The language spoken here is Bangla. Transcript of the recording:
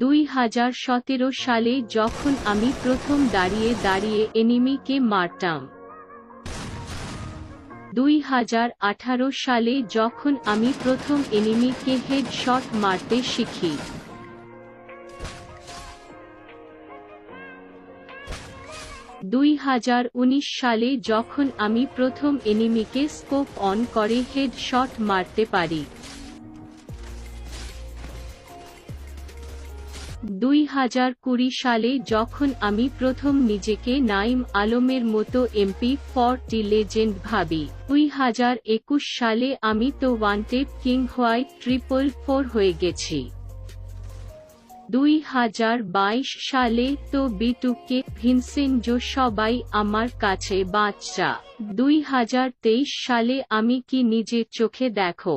2017 সালে যখন আমি প্রথম দাঁড়িয়ে এনিমিকে মারতাম। 2018 সালে যখন আমি প্রথম এনিমিকে হেডশট মারতে শিখি। 2019 সালে যখন আমি প্রথম এনিমিকে স্কোপ অন করে হেডশট মারতে পারি। 2020 সালে যখন আমি প্রথম নিজেকে নাঈম আলমের মতো MP40 লেজেন্ড ভাবি। 2021 সালে আমি তো ওয়ান্টেড কিং হোয়াইট 444 হয়ে গেছি। 2022 সালে তো B2K ভিনসেনজো সবাই আমার কাছে বাচ্চা। 2023 সালে আমি কি নিজের চোখে দেখো।